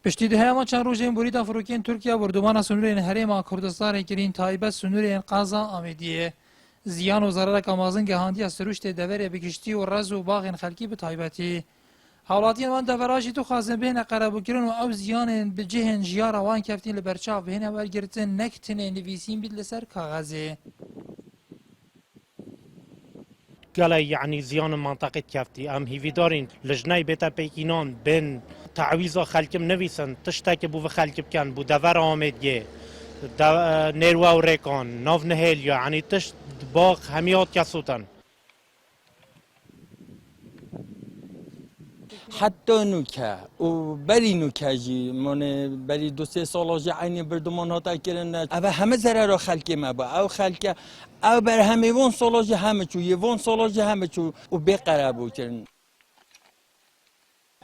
پشتی ده ما چند روزین بریدا فروکین ترکیه بردومان سنورین هرما کردستان کرین تایبت سنورین قازا آمیدیه زیان و ضرر کامازن گهاندی سروشت دوره بکشتی و رز و باغ خلکی به تایبتی حالاتین وان دوراشی تو خازن بین قربو کرن و او زیان به جهن جیار وان کفتین لبرچاو بهنه ورگرتن نکتن نویسین بید لسر کاغذه قال يعني زيان منطقة كافتي ام هيفي دارين لجناي بيتا بيكينان بين تعويض خلكم نويسن تشتاك بو خلكم كان بو دفر آمديه نيروا وريكان ناف نهيليا يعني تشت باغ هميات كسوتن حتی نوکه و بری نوکه جی من بری دو سه سال جی عینی بردمان ها تا کردن او همه ضرر خلکی ما با او خلک او بر همه وان سال جی همه چو یه وان سال جی همه چو و بقره بو کردن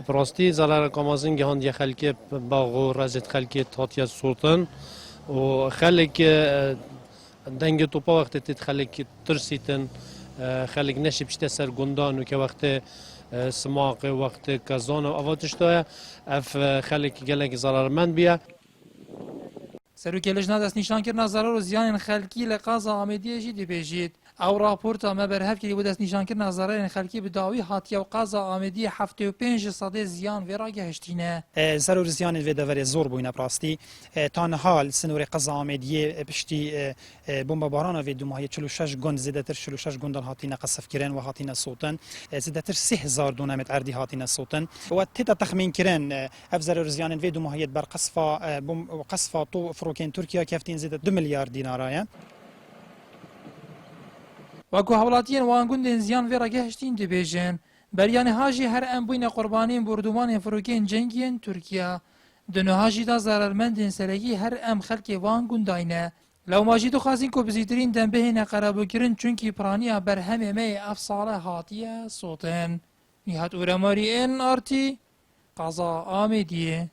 براستی زلال کامازن گهان دی خلک باغ و رزت خلکی تاتیا سلطان و خلک دنگ توپا وقت تت خلک ترسیتن خلک نشی بشته سر گندان و که وقت سماق وقت کزان و آواتش داره اف خلک گلک ضررمند بیا سروکی لجنه دست نشان کرنا ضرر و زیان خلکی لقازا آمیدیه جی دی بیجید او راپورتا ما برهف کلی بود دست نشان کرنا ضرر خلکی به داوی هاتیه و قازا آمیدیه 75% زیان ویرا گهشتینه ضرور زیان وی دور زور بوینه براستی تانها سنور قزا آمیدیه پشتی بمباران وی دو ماهی 46 گند زیادتر 46 گندان هاتینه قصف کرن و هاتینه صوتن زیادتر 3000 دونمت اردی هاتینه صوتن و تتا تخمین کرن اف ضرور زیان وی دو ماهی بر قصفا تو فروکین ترکیه کفتین زیاد 2 میلیارد دینارایه وکو حولاتین وانگوندین زیان ویرا گهشتین دی بیجن بریان هاجی هر ام بوین قربانین بردومان فروکین جنگین ترکیه دنو هاجی دا ضررمندین سرگی هر ام خلک وانگونداینه لو ماجی تو خازین کو بزیترین دنبهین قرابو کرن چونکی پرانیا بر همه می افصاله هاتیه صوتن نهات اورماری ان آرتی قضا آمیدیه